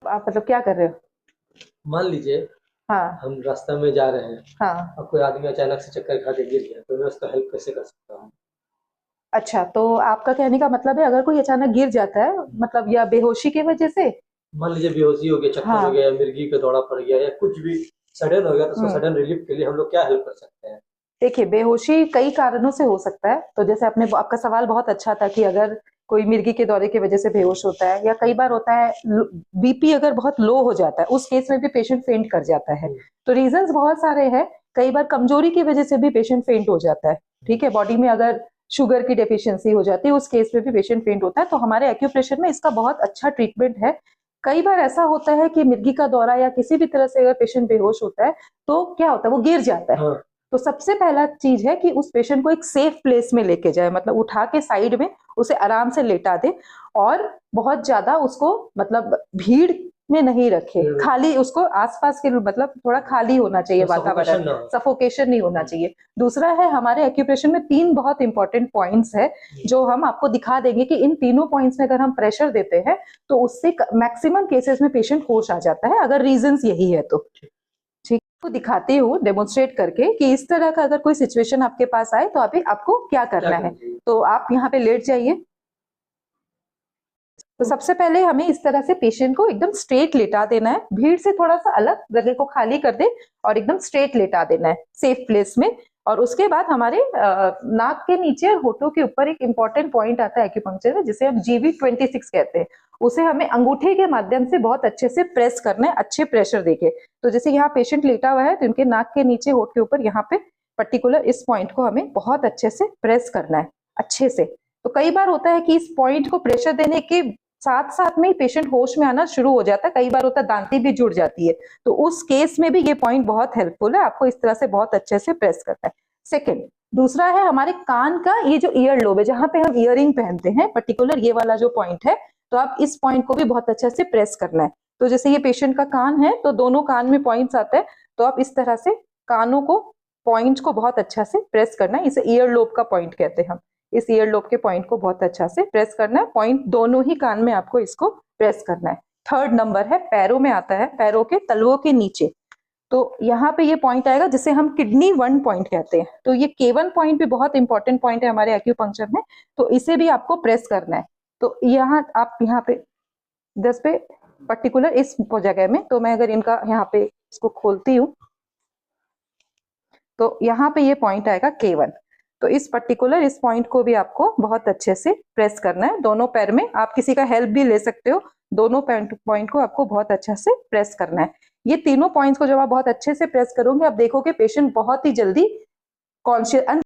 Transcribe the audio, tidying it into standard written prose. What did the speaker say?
आप मतलब क्या कर रहे हो? मान लीजिए हाँ। हम रास्ते में जा रहे हैं हाँ। और कोई आदमी अचानक से चक्कर खा के गिर गया तो मैं उसका हेल्प कैसे कर सकता हूँ? अच्छा, तो आपका कहने का मतलब है अगर कोई अचानक गिर जाता है, मतलब या बेहोशी की वजह से। मान लीजिए बेहोशी हो गया, चक्कर हो हाँ। गया या मिर्गी का दौरा पड़ गया या कुछ भी सडन हो गया तो उसको हम्म। सडन रिलीफ के लिए हम लोग क्या हेल्प कर सकते हैं? देखिए, बेहोशी कई कारणों से हो सकता है। तो जैसे आपने आपका सवाल बहुत अच्छा था कि अगर कोई मिर्गी के दौरे की वजह से बेहोश होता है, या कई बार होता है बीपी अगर बहुत लो हो जाता है, उस केस में भी पेशेंट फेंट कर जाता है। हम्म, तो रीजंस बहुत सारे हैं। कई बार कमजोरी की वजह से भी पेशेंट फेंट हो जाता है। ठीक है, बॉडी में अगर शुगर की डेफिशिएंसी हो जाती है, उस केस में भी पेशेंट फेंट होता है। तो हमारे एक्यूप्रेशर में इसका बहुत अच्छा ट्रीटमेंट है। कई बार ऐसा होता है कि मिर्गी का दौरा या किसी भी तरह से अगर पेशेंट बेहोश होता है, तो क्या होता है, वो गिर जाता है। हाँ। तो सबसे पहला चीज है कि उस पेशेंट को एक सेफ प्लेस में लेके जाए, मतलब उठा के साइड में उसे आराम से लेटा दे। और बहुत ज्यादा उसको मतलब भीड़ में नहीं रखे, खाली उसको आसपास के मतलब थोड़ा खाली होना चाहिए वातावरण, सफोकेशन ना हो। सफोकेशन नहीं होना चाहिए। दूसरा है, हमारे एक्यूप्रेशर में 3 बहुत इंपॉर्टेंट पॉइंट्स है जो हम आपको दिखा देंगे कि इन तीनों पॉइंट्स में अगर हम प्रेशर देते हैं तो उससे मैक्सिमम केसेस में पेशेंट होश आ जाता है, अगर रीजंस यही है तो। ठीक, को दिखाती हूँ डेमोन्स्ट्रेट करके कि इस तरह का अगर कोई सिचुएशन आपके पास आए तो अभी आपको क्या क्या करना है। करना चाहिए? तो आप यहाँ पे लेट जाइए। तो सबसे पहले हमें इस तरह से पेशेंट को एकदम स्ट्रेट लेटा देना है, भीड़ से थोड़ा सा अलग जगह को खाली कर दे और एकदम स्ट्रेट लेटा देना है सेफ प्लेस में। और उसके बाद हमारे नाक के नीचे और होठों के ऊपर एक इंपॉर्टेंट पॉइंट आता है एक्यूपंक्चर में, जिसे हम GV26 कहते हैं। उसे हमें अंगूठे के माध्यम से बहुत अच्छे से प्रेस करना है, अच्छे प्रेशर देके। तो जैसे यहाँ पेशेंट लेटा हुआ है तो इनके नाक के नीचे होठ के ऊपर यहाँ पे पर्टिकुलर इस पॉइंट को हमें बहुत अच्छे से प्रेस करना है, अच्छे से। तो कई बार होता है कि इस पॉइंट को प्रेशर देने के साथ साथ में ही पेशेंट होश में आना शुरू हो जाता है, कई बार होता है दांती भी जुड़ जाती है। तो उस केस में भी ये पॉइंट बहुत हेल्पफुल है, आपको इस तरह से बहुत अच्छे से प्रेस करना है। सेकेंड, दूसरा है हमारे कान का ये जो ईयर लोब है, जहां पे हम इयरिंग पहनते हैं, पर्टिकुलर ये वाला जो पॉइंट है, तो आप इस पॉइंट को भी बहुत अच्छे से प्रेस करना है। तो जैसे ये पेशेंट का कान है तो दोनों कान में पॉइंट्स आते हैं, तो आप इस तरह से कानों को, पॉइंट को बहुत अच्छा से प्रेस करना है। इसे ईयर लोब का पॉइंट कहते हैं हम। इस ईयर लोब के पॉइंट को बहुत अच्छा से प्रेस करना है, पॉइंट दोनों ही कान में आपको इसको प्रेस करना है। थर्ड नंबर है, पैरों में आता है, पैरों के तलवों के नीचे। तो यहाँ पे ये पॉइंट आएगा जिसे हम किडनी 1 पॉइंट कहते हैं। तो ये K1 पॉइंट भी बहुत इंपॉर्टेंट पॉइंट है हमारे एक्यूपंक्चर में, तो इसे भी आपको प्रेस करना है। तो यहाँ आप यहाँ पे 10 पे पर्टिकुलर इस जगह में, तो मैं अगर इनका यहाँ पे इसको खोलती हूँ तो यहाँ पे ये पॉइंट आएगा K1। तो इस पर्टिकुलर इस पॉइंट को भी आपको बहुत अच्छे से प्रेस करना है दोनों पैर में। आप किसी का हेल्प भी ले सकते हो, दोनों पॉइंट को आपको बहुत अच्छा से प्रेस करना है। ये तीनों पॉइंट्स को जब आप बहुत अच्छे से प्रेस करोगे, आप देखोगे पेशेंट बहुत ही जल्दी कॉन्शियस